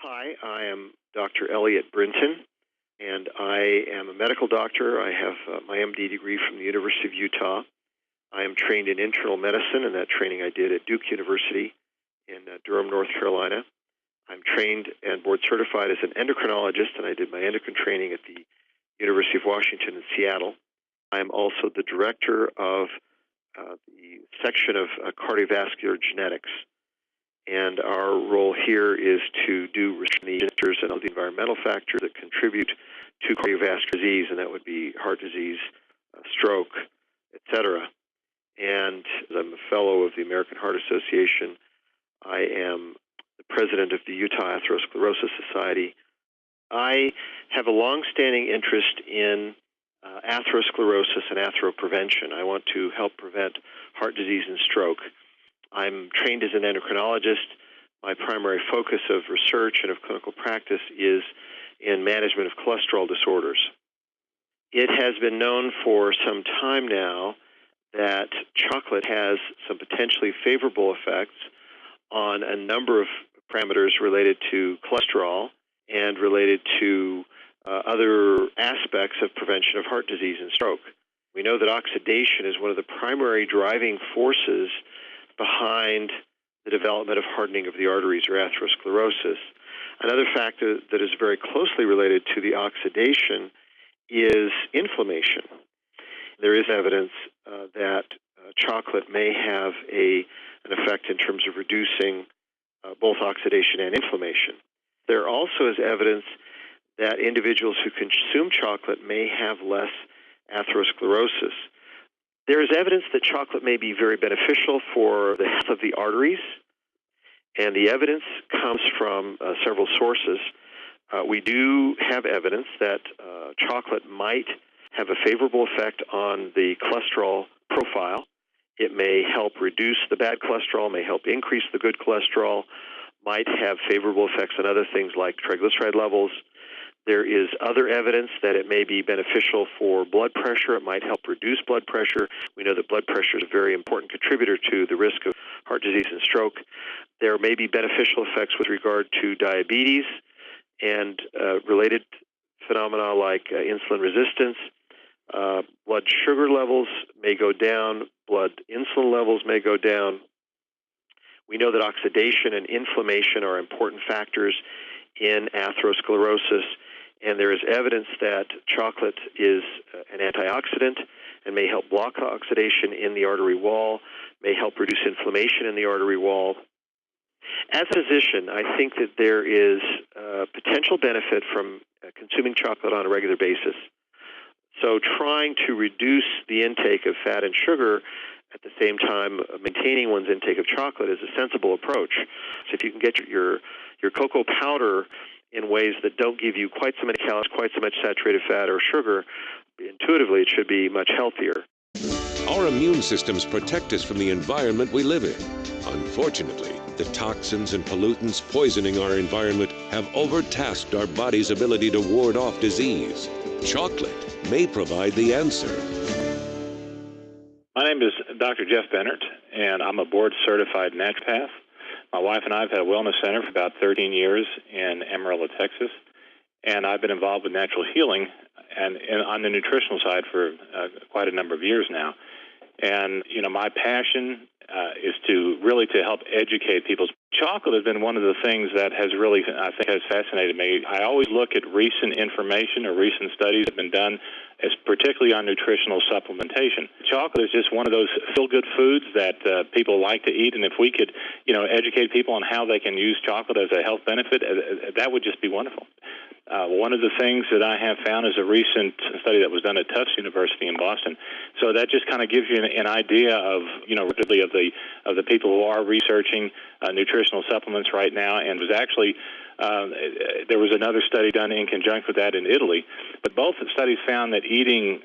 Hi, I am Dr. Elliot Brinton, and I am a medical doctor. I have my MD degree from the University of Utah. I am trained in internal medicine, and that training I did at Duke University in Durham, North Carolina. I'm trained and board certified as an endocrinologist, and I did my endocrine training at the University of Washington in Seattle. I am also the director of the section of cardiovascular genetics. And our role here is to do research and the environmental factors that contribute to cardiovascular disease, and that would be heart disease, stroke, etc. And I'm a fellow of the American Heart Association. I am the president of the Utah Atherosclerosis Society. I have a long-standing interest in atherosclerosis and atheroprevention. I want to help prevent heart disease and stroke. I'm trained as an endocrinologist. My primary focus of research and of clinical practice is in management of cholesterol disorders. It has been known for some time now that chocolate has some potentially favorable effects on a number of parameters related to cholesterol and related to other aspects of prevention of heart disease and stroke. We know that oxidation is one of the primary driving forces behind the development of hardening of the arteries or atherosclerosis. Another factor that is very closely related to the oxidation is inflammation. There is evidence that chocolate may have an effect in terms of reducing both oxidation and inflammation. There also is evidence that individuals who consume chocolate may have less atherosclerosis. There is evidence that chocolate may be very beneficial for the health of the arteries, and the evidence comes from several sources. We do have evidence that chocolate might have a favorable effect on the cholesterol profile. It may help reduce the bad cholesterol, may help increase the good cholesterol, might have favorable effects on other things like triglyceride levels. There is other evidence that it may be beneficial for blood pressure. It might help reduce blood pressure. We know that blood pressure is a very important contributor to the risk of heart disease and stroke. There may be beneficial effects with regard to diabetes and related phenomena like insulin resistance. Blood sugar levels may go down. Blood insulin levels may go down. We know that oxidation and inflammation are important factors in atherosclerosis. And there is evidence that chocolate is an antioxidant and may help block oxidation in the artery wall, may help reduce inflammation in the artery wall. As a physician, I think that there is potential benefit from consuming chocolate on a regular basis. So trying to reduce the intake of fat and sugar at the same time maintaining one's intake of chocolate is a sensible approach. So if you can get your cocoa powder in ways that don't give you quite so many calories, quite so much saturated fat or sugar, intuitively it should be much healthier. Our immune systems protect us from the environment we live in. Unfortunately, the toxins and pollutants poisoning our environment have overtasked our body's ability to ward off disease. Chocolate may provide the answer. My name is Dr. Jeff Bennert, and I'm a board-certified naturopath. My wife and I have had a wellness center for about 13 years in Amarillo, Texas, and I've been involved with natural healing and on the nutritional side for quite a number of years now. And, my passion is to help educate people. Chocolate has been one of the things that has really, I think, has fascinated me. I always look at recent information or recent studies that have been done, as particularly on nutritional supplementation. Chocolate is just one of those feel-good foods that people like to eat, and if we could, educate people on how they can use chocolate as a health benefit, that would just be wonderful. One of the things that I have found is a recent study that was done at Tufts University in Boston. So that just kind of gives you an idea of, rapidly of the people who are researching nutritional supplements right now. And was actually there was another study done in conjunction with that in Italy. But both studies found that eating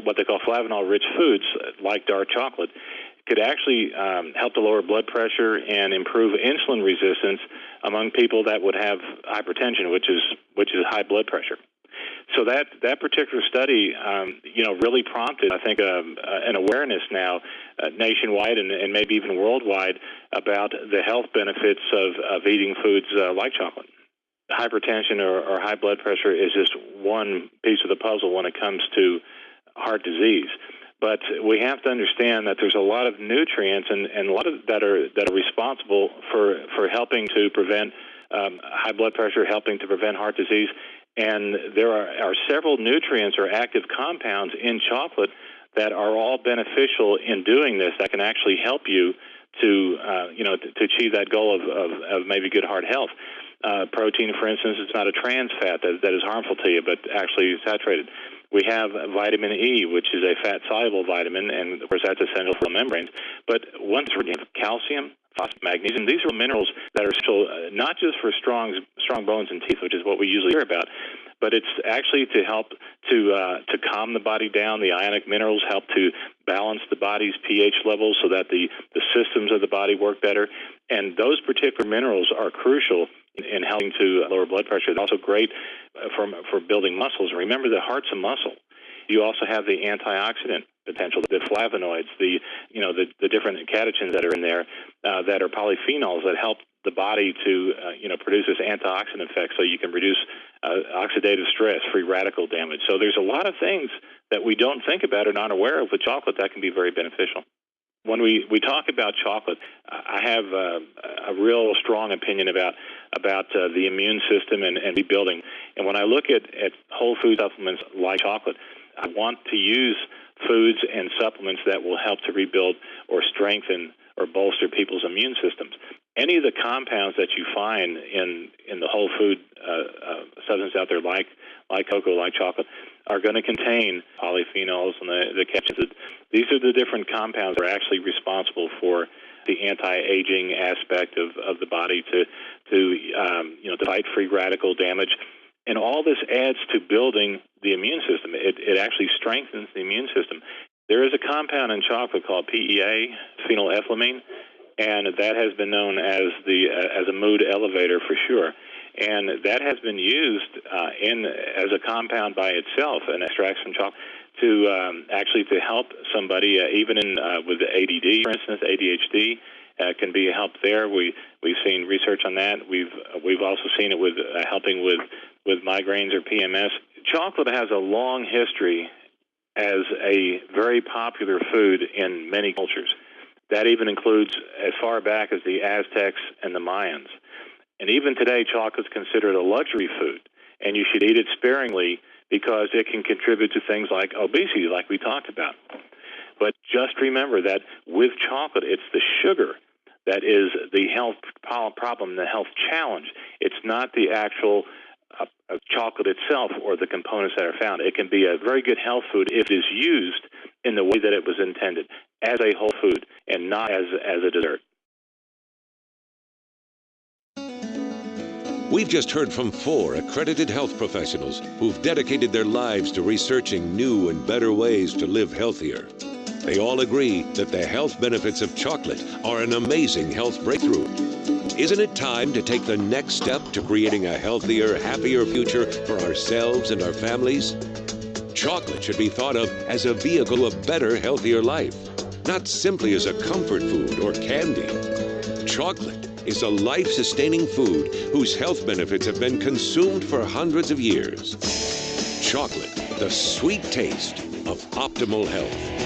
what they call flavanol-rich foods like dark chocolate could actually help to lower blood pressure and improve insulin resistance among people that would have hypertension, which is high blood pressure. So that particular study, really prompted, I think, an awareness now nationwide and maybe even worldwide about the health benefits of eating foods like chocolate. hypertension or high blood pressure is just one piece of the puzzle when it comes to heart disease. But we have to understand that there's a lot of nutrients and a lot of that are responsible for helping to prevent high blood pressure, helping to prevent heart disease. And there are several nutrients or active compounds in chocolate that are all beneficial in doing this, that can actually help you to achieve that goal of maybe good heart health. Protein, for instance, is not a trans fat that is harmful to you, but actually saturated. We have vitamin E, which is a fat-soluble vitamin, and of course that's essential for the membranes. But once we have calcium, phosphorus, magnesium, these are minerals that are still not just for strong bones and teeth, which is what we usually hear about, but it's actually to help to calm the body down. The ionic minerals help to balance the body's pH levels so that the systems of the body work better. And those particular minerals are crucial in helping to lower blood pressure. It's also great for building muscles. Remember, the heart's a muscle. You also have the antioxidant potential, the flavonoids, the different catechins that are in there that are polyphenols that help the body to produce this antioxidant effect, so you can reduce oxidative stress, free radical damage. So there's a lot of things that we don't think about or not aware of with chocolate that can be very beneficial. When we talk about chocolate, I have a real strong opinion about the immune system and rebuilding. And when I look at whole food supplements like chocolate, I want to use foods and supplements that will help to rebuild or strengthen or bolster people's immune systems. Any of the compounds that you find in the whole food substance out there, like cocoa, like chocolate, are going to contain polyphenols and the catechins. These are the different compounds that are actually responsible for the anti-aging aspect of the body to fight free radical damage. And all this adds to building the immune system. It actually strengthens the immune system. There is a compound in chocolate called PEA, phenylethylamine, and that has been known as a mood elevator for sure. And that has been used as a compound by itself, an extract from chocolate, to actually to help somebody, even with ADD, for instance, ADHD. Can be a help there. We've seen research on that. We've also seen it with helping with migraines or PMS. Chocolate has a long history as a very popular food in many cultures. That even includes as far back as the Aztecs and the Mayans. And even today, chocolate is considered a luxury food, and you should eat it sparingly because it can contribute to things like obesity, like we talked about. But just remember that with chocolate, it's the sugar that is the health problem, the health challenge. It's not the actual chocolate itself or the components that are found. It can be a very good health food if it is used in the way that it was intended, as a whole food and not as a dessert. We've just heard from 4 accredited health professionals who've dedicated their lives to researching new and better ways to live healthier. They all agree that the health benefits of chocolate are an amazing health breakthrough. Isn't it time to take the next step to creating a healthier, happier future for ourselves and our families? Chocolate should be thought of as a vehicle of better, healthier life, not simply as a comfort food or candy. Chocolate is a life-sustaining food whose health benefits have been consumed for hundreds of years. Chocolate, the sweet taste of optimal health.